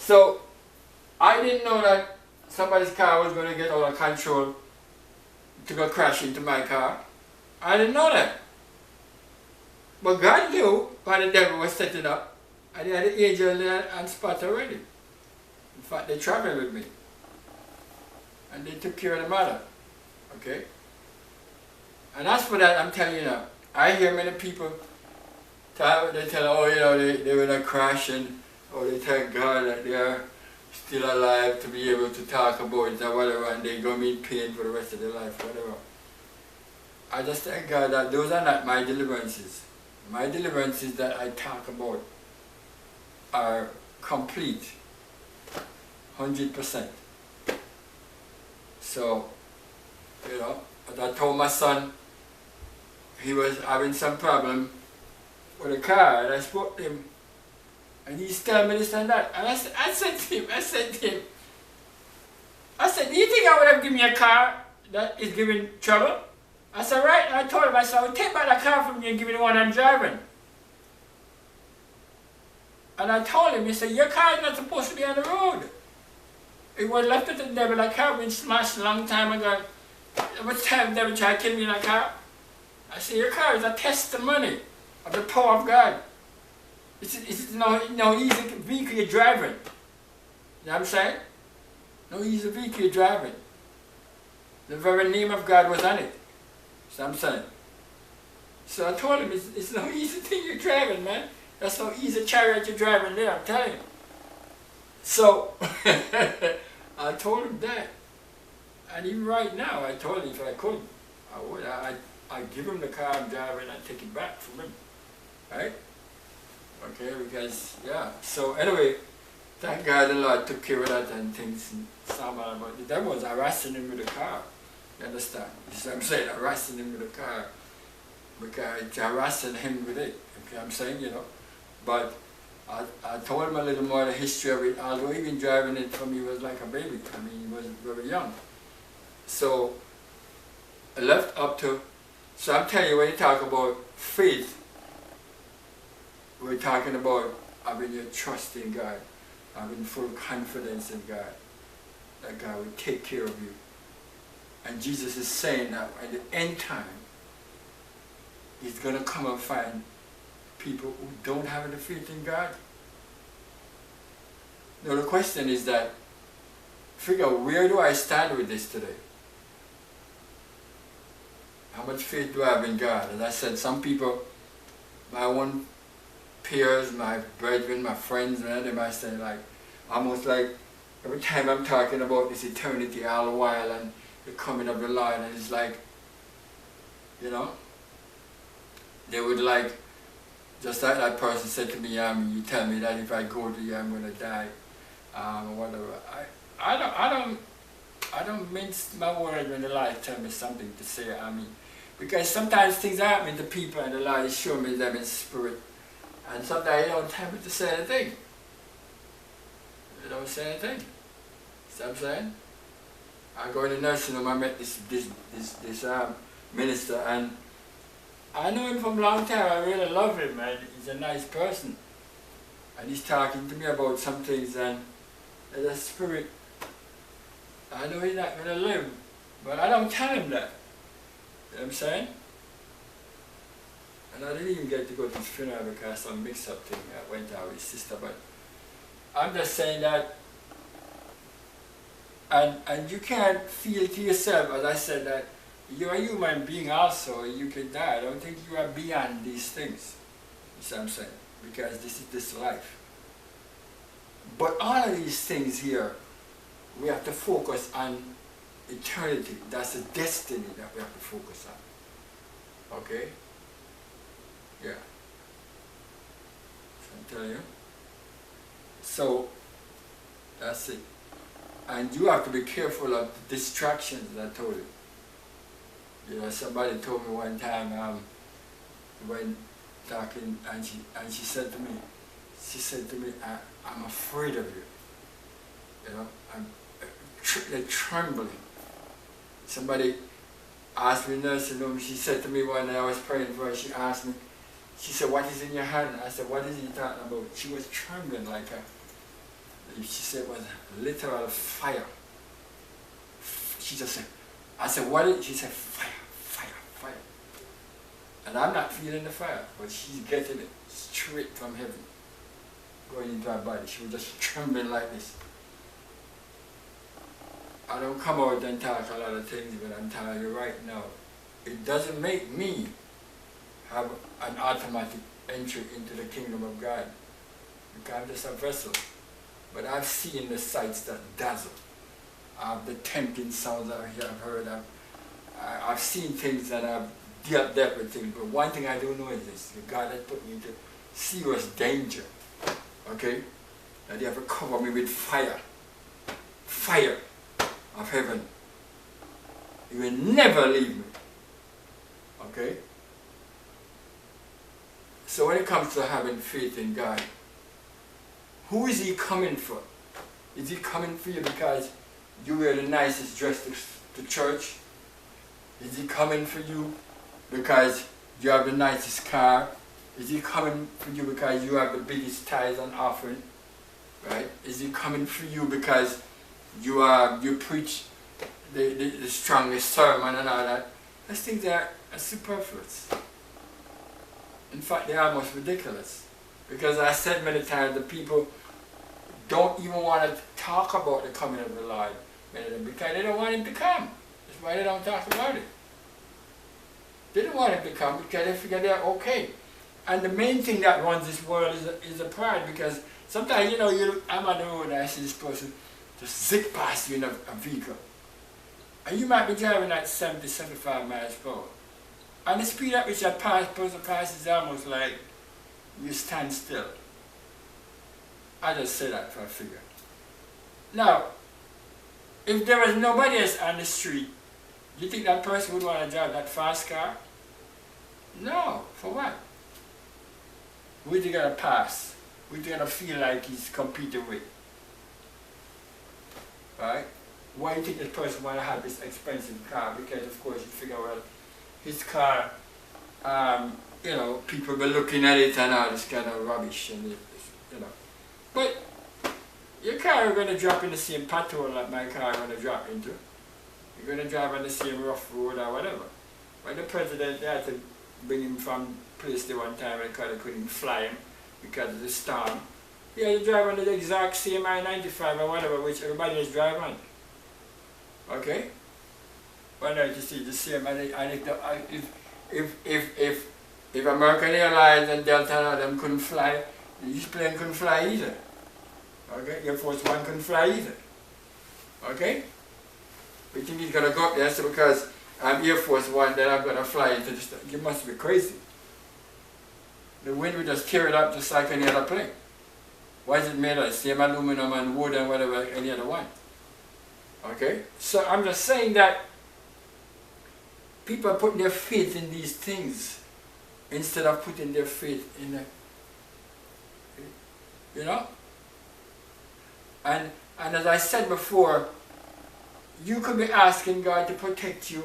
So I didn't know that somebody's car was going to get out of control to go crash into my car. I didn't know that. But God knew why the devil was setting up. And he had the angel there on spot already. In fact, they traveled with me. And they took care of the matter. Okay? And as for that, I'm telling you now, I hear many people they tell, oh, you know, they were in a crash and, oh, they thank God that they are still alive to be able to talk about it or whatever, and they're going to be in pain for the rest of their life, whatever. I just thank God that those are not my deliverances. My deliverances that I talk about are complete, 100%. So, you know, as I told my son, he was having some problem with a car, and I spoke to him, and he's telling me this and that, and I said to him, do you think I would have given you a car that is giving trouble? I said, right, and I told him, I said, I would take back the car from you and give you the one I'm driving. And I told him, he said, your car is not supposed to be on the road. It was left at the devil, that car been smashed a long time ago. Every time the devil tried to kill me in a car, I said, your car is a testimony of the power of God. It's no easy vehicle you're driving. You know what I'm saying? No easy vehicle you're driving. The very name of God was on it. So I'm saying. So I told him, it's no easy thing you're driving, man. That's no easy chariot you're driving there, I'm telling you. So, I told him that. And even right now, I told him if I could, I would. I'd give him the car I'm driving and take it back from him. Right? Okay, because, yeah. So anyway, thank God the Lord took care of that and things. But the devil was harassing him with the car. You understand? You see what I'm saying? Harassing him with the car. Because harassing him with it. Okay, I'm saying, you know. But I told him a little more the history of it, although even driving it for me was like a baby. I mean, he was very young. So, I left up to, so I'm telling you, when you talk about faith, we're talking about having your trust in God, having full confidence in God, that God will take care of you. And Jesus is saying that at the end time, He's going to come and find people who don't have any faith in God. Now the question is that, figure out, where do I stand with this today? How much faith do I have in God? As I said, some people, my own peers, my brethren, my friends, and they might say like, almost like every time I'm talking about this eternity all the while and the coming of the Lord, and it's like, you know, they would like, just like that person said to me, you tell me that if I go to you, I'm going to die, or whatever. I don't mince my word when the Lord tell me something to say, because sometimes things are happening to people and the Lord is showing me them in spirit, and sometimes He don't tell me to say anything. He don't say anything. See what I'm saying? I go in the nursing home, I met this minister, and I know him from a long time. I really love him, man. He's a nice person. And he's talking to me about some things, and the spirit, I know he's not going to live, but I don't tell him that. You know what I'm saying? And I didn't even get to go to his funeral because some mix-up thing went out with his sister, but I'm just saying that, and you can't feel to yourself, as I said, that you're a human being also, you can die. I don't think you are beyond these things. You see what I'm saying? Because this is this life. But all of these things here, we have to focus on eternity. That's the destiny that we have to focus on. Okay? Yeah. So I'm telling you. So, that's it. And you have to be careful of the distractions that I told you. You know, somebody told me one time, when talking, and she said to me, I'm afraid of you. You know, they're trembling. Somebody asked me in the nursing home, she said to me when I was praying for her, she asked me, she said, what is in your hand? I said, what is he talking about? She was trembling like she said it was literal fire. She just said, I said, what is it? She said, fire, fire, fire. And I'm not feeling the fire, but she's getting it straight from heaven, going into her body. She was just trembling like this. I don't come out and talk a lot of things, but I'm telling you right now, it doesn't make me have an automatic entry into the kingdom of God, because I'm just a vessel. But I've seen the sights that dazzle. The tempting sounds I've heard of. I've seen things that I've dealt with things. But one thing I do know is this: God has put me into serious danger. Okay? That He have to cover me with fire. Fire of heaven. He will never leave me. Okay? So when it comes to having faith in God, who is He coming for? Is He coming for you because you wear the nicest dress to church? Is He coming for you because you have the nicest car? Is He coming for you because you have the biggest tithes and offering? Right? Is He coming for you because you preach the strongest sermon and all that? Those things are superfluous. In fact, they're almost ridiculous. Because I said many times, the people don't even want to talk about the coming of the Lord, many of them, because they don't want Him to come. That's why they don't talk about it. They don't want Him to come because they figure they're okay. And the main thing that runs this world is a pride, because sometimes, I'm on the road and I see this person just zip past you in a vehicle. And you might be driving at 70, 75 miles per hour. And the speed at which that person passes is almost like you stand still. I just say that for a figure. Now, if there was nobody else on the street, do you think that person would want to drive that fast car? No. For what? Who is he going to pass? Who is he going to feel like he's competing with? Right? Why do you think this person want to have this expensive car? Because of course you figure, well, his car, people will be looking at it and all this kind of rubbish, and But your car is going to drop in the same pothole that my car is going to drop into. You're going to drive on the same rough road or whatever. When the president, they had to bring him from place to one time because they couldn't fly him because of the storm. He had to drive on the exact same I-95 or whatever, which everybody is driving on. Okay? Well, now you see the same, and if American Airlines and Delta and all them couldn't fly, this plane couldn't fly either. Okay? Air Force One couldn't fly either. Okay? We think he's gonna go up there, so because I'm Air Force One, then I'm gonna fly into this. You must be crazy. The wind will just tear it up just like any other plane. Why is it made of the same aluminum and wood and whatever any other one? Okay? So I'm just saying that people are putting their faith in these things instead of putting their faith in the, And as I said before, you could be asking God to protect you